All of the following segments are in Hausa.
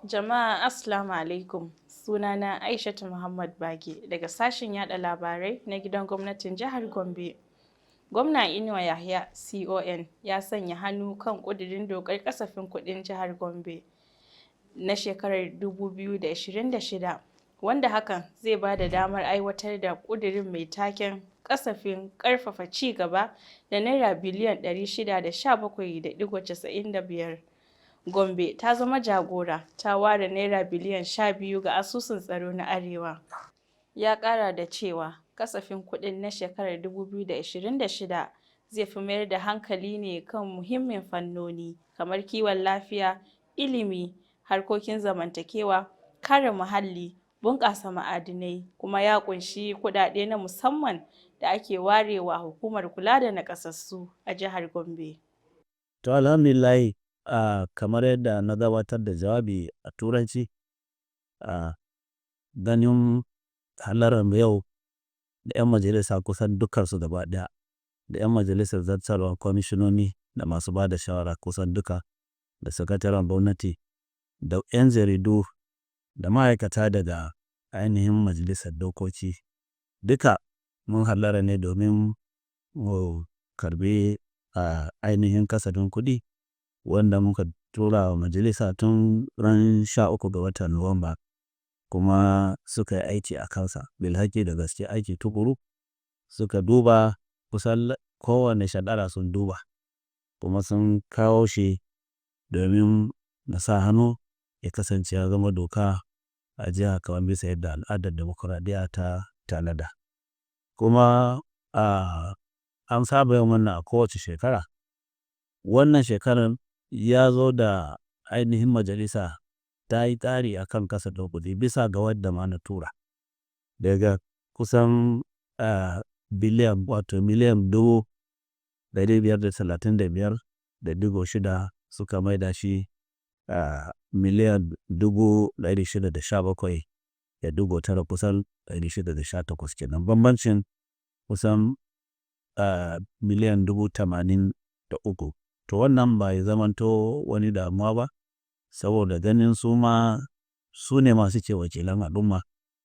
Jama'a Assalamu alaikum. Sunana Aishatu Muhammad Bage daga sashen yada labarai na gidan gwamnatin jihar Gombe. Gwamna Inuwa Yahaya CON ya sanya hannu kan ƙudurin dokar kasafin kuɗin jihar Gombe na shekarar 2026, wanda hakan zai ba da damar aiwatar da ƙudurin mai taken kasafin ƙarfafa ci gaba da Naira biliyan 617.95. Gombe ta zama jagora, ta ware Naira biliyan 12 ga asusun tsaro na Arewa. Ya ƙara da cewa kasafin kuɗin na shekarar 2026 zai fi mayar da hankali ne kan muhimman fannoni kamar kiwon lafiya, ilimi, harkokin zamantakewa, kare muhalli, bunƙasa ma'adinai, kuma ya ƙunshi kuɗaɗe na musamman da ake warewa hukumar kula da naƙasassu a jihar Gombe. To alhamdulillahi, kamar yadda na gabatar da jawabi a turanci, ganin halarar yau da 'yan majalisa kusan dukansu gaba ɗaya, da 'yan majalisar zartarwa, kwamishinoni da masu ba da shawara kusan duka, da sakataren gwamnati, da 'yan jaridu, da ma'aikata daga ainihin majalisar dokoki, duka mun hallara ne domin mu karbi ainihin kasafin kuɗi wanda muka tura wa majalisa tun ran 13 ga watan Nuwamba, kuma suka yi aiki a kansa bilhaki da gaske, aiki tukuru. Suka duba kusan kowane shekara sun duba, kuma sun kawo shi domin na sa hannu ya kasance ya zama doka a jiha kamar bisa yadda al'adar demokuraɗiyya ta tanada. Kuma an saba yin wannan a kowace shekara. Wannan shekarar ya zo da ainihin majalisa ta yi tsari a kan kasafin kuɗi bisa ga wadda ma na tura, daga kusan biliyan wato miliyan 535.6 suka maida shi miliyan 617.9, kusan 618 kenan, bambancin kusan miliyan 83. To wannan bai zamanto wani damuwa ba, saboda ganin su ne masu ce wakilan al'umma,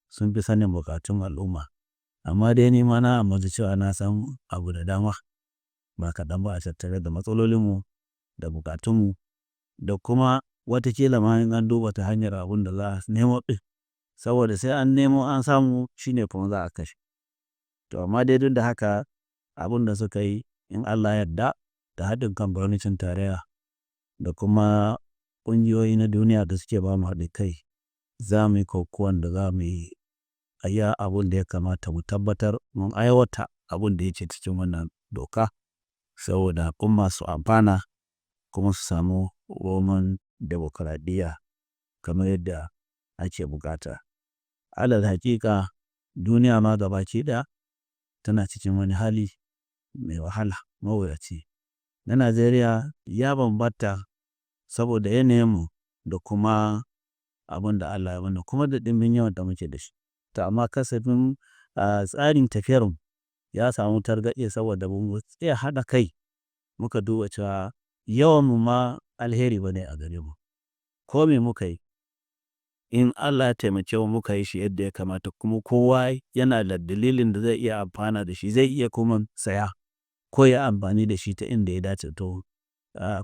sun fi sanin bukatun al'umma. Amma dai ni ma na amince cewa na san abu da dama ba kaɗan ba a tattare da matsalolinmu da bukatunmu, da kuma watakila ma in an duba ta hanyar abun da za a nemo ɗin, saboda sai an nemo an samu shine kuma za a kashe. To amma dai duk da haka, abun da suka yi in Allah yarda da haɗin kan gwamnatin tarayya da kuma ƙungiyoyi na duniya da suke ba mu haɗin kai, za mu yi kokuwan da za mu yi abun da ya kamata mu tabbatar mun aiwata abun da yake cikin wannan doka, saboda al'umma su amfana kuma su samu roman demokuraɗiyya kamar yadda ake bukata. Alal haƙiƙa duniya ma gabaki ɗaya tana cikin wani hali mai wahala, mawuyaci. Na Najeriya ya bambanta saboda yanayinmu da kuma abin da Allah ya mana, kuma da ɗimbin yawan da muke da shi. To amma kasafin tsarin tafiyarmu ya samu targaɗe saboda mu tsaya haɗa kai muka duba cewa yawanmu ma alheri ba ne a gare mu. Ko me muka yi, in Allah ya taimake mu muka yi shi yadda ya kamata, kuma kowa yana da dalilin da zai iya amfana da shi, zai iya kuma saya ko ya amfani da shi ta inda ya dace, to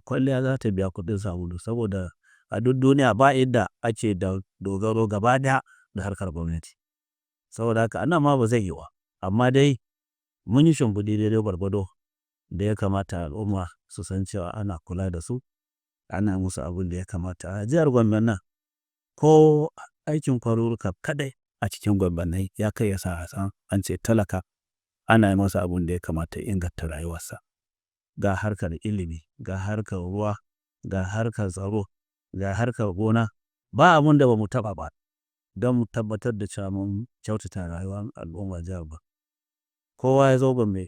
kwalliya za ta biya kuɗin sabulu, saboda a duk duniya ba inda ake da dogaro gaba ɗaya da harkar gwamnati. Saboda haka ana ma ba zai yi wa, amma dai mun yi shimfiɗi daidai gwargwado da ya kamata al'umma su san cewa ana kula da su, ana musu abin da ya kamata. A jihar Gombe nan ko aikin kwaruruka kaɗai a cikin Gombe nan ya kai ya sa an ce talaka ana yi masa abin da ya kamata ya inganta rayuwarsa. Ga harkar ilimi, ga harkar ruwa, ga harkar tsaro, ga harkar gona, ba abin da ba mu taɓa ba don mu tabbatar da cewa mun kyautata rayuwar al'ummar jihar Gombe. Kowa ya zo Gombe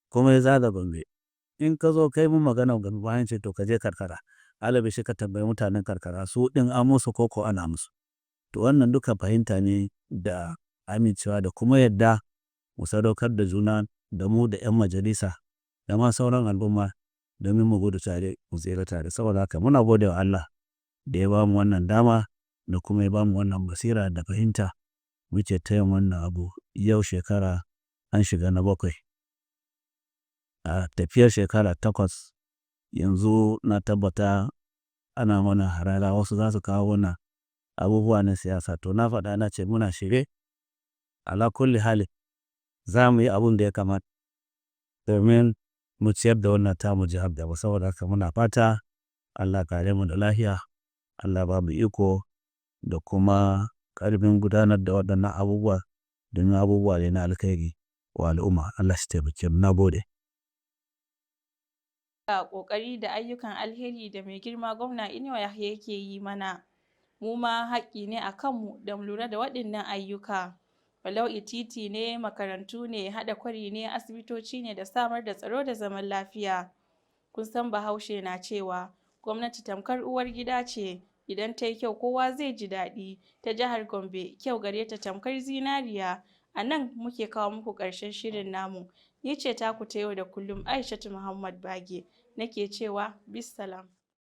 kuma ya zaga Gombe, in ka zo kai mun magana Gombe bayan ce to ka je karkara, alabi shi ka tambayi mutanen karkara su ɗin an musu koko ana musu. To wannan duka fahimta ne da amincewa da kuma yadda mu sadaukar da juna da mu da 'yan majalisa da ma sauran al'umma domin mu gudu tare mu tsira tare. Saboda haka muna gode wa Allah da ya ba mu wannan dama da kuma ya bamu wannan basira da fahimta muke ta yin wannan abu yau shekara an shiga na 7. A tafiyar shekara 8 yanzu na tabbata ana mana harara wasu za su kawo mana abubuwa na siyasa. To na faɗa na ce muna shirye ala kulli hali za mu yi abun da ya kamata domin mu ciyar da wannan tamu jihar gaba. Saboda haka muna fata Allah kare mu da lafiya, Allah ba mu iko da kuma ƙarfin gudanar da waɗannan abubuwa domin abubuwa ne na alkhairi wa al'umma. Allah shi taimake mu. Na gode. Ƙoƙari da ayyukan alheri da mai girma gwamna Inuwa Yahaya yake yi mana, mu ma haƙƙi ne a kanmu da mu lura da waɗannan ayyuka. Walau titi ne, makarantu ne, haɗa kwari ne, asibitoci ne da samar da tsaro da zaman lafiya. Kun san Bahaushe na cewa gwamnati tamkar uwar gida ce, idan ta yi kyau kowa zai ji daɗi. Ta jihar Gombe kyau gare ta tamkar zinariya. A nan muke kawo muku ƙarshen shirin namu. Ni ce taku ta yau da kullum Aishatu Muhammad Bage nake cewa bisalam.